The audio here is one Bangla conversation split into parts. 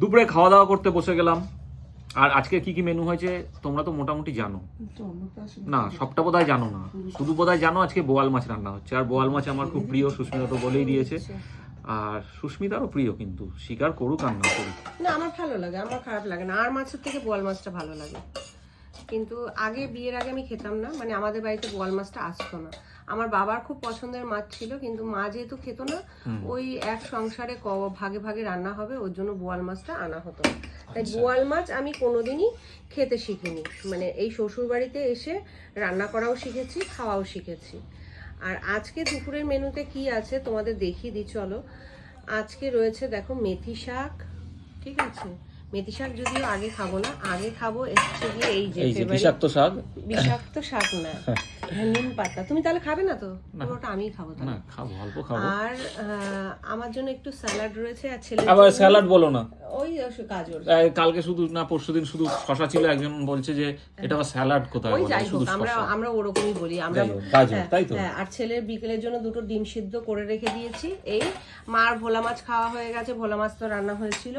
দুপুরে খাওয়া দাওয়া করতে বসে গেলাম। আর আজকে কি কি মেনু হয়েছে তোমরা তো মোটামুটি জানো, না সবটা বোধহয় জানো না, শুধু বোধহয় জানো আজকে বোয়াল মাছ রান্না হচ্ছে। আর বোয়াল মাছ আমার খুব প্রিয়, সুস্মিতা তো বলেই দিয়েছে। আর সুস্মিতারও প্রিয়, কিন্তু স্বীকার করুক আর না করুক, না আমার ভালো লাগে, আমার খারাপ লাগে না। আর মাছের থেকে বোয়াল মাছটা ভালো লাগে। কিন্তু আগে বিয়ের আগে আমি খেতাম না, মানে আমাদের বাড়িতে বোয়াল মাছটা আসতো না। আমার বাবার খুব পছন্দের মাছ ছিল, কিন্তু মা যেহেতু খেত না, ওই এক সংসারে ভাগে ভাগে রান্না হবে, ওর জন্য বোয়াল মাছটা আনা হতো না। তাই বোয়াল মাছ আমি কোনোদিনই খেতে শিখিনি। মানে এই শ্বশুর বাড়িতে এসে রান্না করাও শিখেছি, খাওয়াও শিখেছি। আর আজকে দুপুরের মেনুতে কি আছে তোমাদের দেখিয়ে দিই চলো। আজকে রয়েছে দেখো মেথি শাক, ঠিক আছে। মেথি শাক যদিও আগে খাবো না, আগে খাবো হচ্ছে গিয়ে এই যে বিষাক্ত শাক। বিষাক্ত শাক না, নিম পাতা। তুমি তাহলে খাবে না তো? ওটা আমিই খাবো তাহলে। না খাবো, অল্প খাবো। আর আমার জন্য একটু স্যালাড রয়েছে। আর ছেলে আবার স্যালাড বলো না, ওই গাজর। কালকে শুধু না পরশুদিন শুধু শশা ছিল, একজন বলছে যে এটা আবার স্যালাড কোথায় ওই বলে, যাই শুধু হোক, আমরা ওরকমই বলি আমরা। গাজর, তাই তো। হ্যাঁ, আর ছেলের বিকেলের জন্য দুটো ডিম সিদ্ধ করে রেখে দিয়েছি। এই মার ভোলা মাছ খাওয়া হয়ে গেছে, ভোলা মাছ তো রান্না হয়েছিল।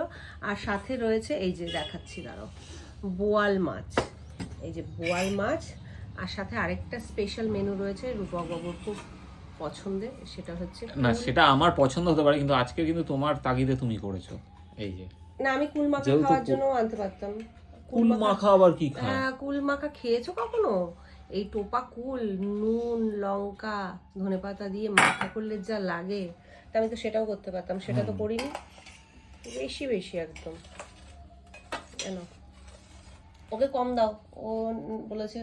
আর সাথে রয়েছে এই যে দেখাচ্ছি দাঁড়াও, বোয়াল মাছ। এই যে বোয়াল মাছ, আর সাথে আরেকটা স্পেশাল মেনু রয়েছে রূপক বাবুর খুব পছন্দের, সেটা হচ্ছে না সেটা আমার পছন্দ হতে পারে, কিন্তু আজকে কিন্তু তোমার তাগিদে তুমি করেছো। এই যে না, আমি কুল মাখা খাওয়ার জন্য আনতে পারতাম। কুল মাখা আবার কি খায়? হ্যাঁ, কুল মাখা খেয়েছো কখনো? এই টোপা কুল নুন লঙ্কা ধনেপাতা দিয়ে মাখা করলে যা লাগে, তা আমি তো সেটাও করতে পারতাম, সেটা তো করিনি। বেশি বেশি একদম। কেন ওকে কম দাও, ও বলেছে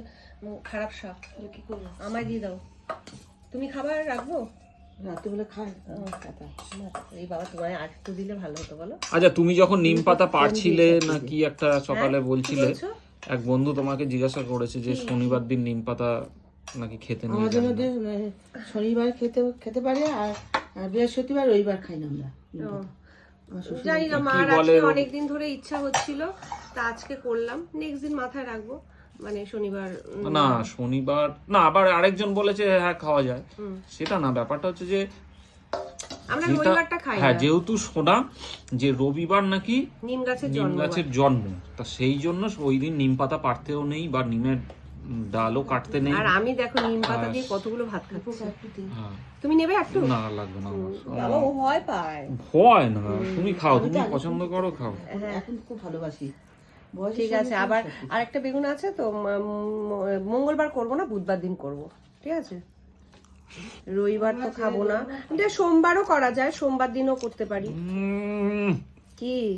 খারাপ শাক। কি করবো, আমায় দিয়ে দাও। তুমি খাবার রাখবো রাত্রিবেলা খাই। এই বাবা, তোমায় আর একটু দিলে ভালো হতো বলো। আচ্ছা, তুমি যখন নিম পাতা পাড়ছিলে না কি একটা সকালে বলছিলে, এক বন্ধু তোমাকে জিজ্ঞাসা করেছে যে শনিবার দিন নিম পাতা নাকি খেতে নিয়ে আমাদের মধ্যে শনিবার খেতে পারে, আর বৃহস্পতিবার রবিবার খাই না আমরা। জানি না, মার আজকে অনেকদিন ধরে ইচ্ছা হচ্ছিল, তা আজকে করলাম। নেক্সট দিন মাথায় রাখবো, মানে শনিবার না, শনিবার না। আবার আরেকজন বলেছে হ্যাঁ খাওয়া যায়, সেটা না। ব্যাপারটা হচ্ছে যে আমরা রবিবারটা খাই না। হ্যাঁ, যেহেতু শোনা যে রবিবার নাকি নিম গাছের জন্ম, তা সেই জন্য ওই দিন নিম পাতা পাড়তেও নেই বা নিমের ডালও কাটতে নেই। আর আমি দেখো নিম পাতা দিয়ে কতগুলো ভাত খাচ্ছি। তুমি নেবে একটু? না লাগবে না, বাবা ও ভয় পায়। ভয় না, তুমি খাও, তুমি পছন্দ করো, খাও। এখন খুব ভালোবাসি। ঠিক আছে, আবার আরেকটা বেগুন আছে তো, মঙ্গলবার করব না, বুধবার দিন করব, ঠিক আছে। রবিবার তো খাবো না, সোমবারও করা যায়, সোমবার দিনও করতে পারি। কি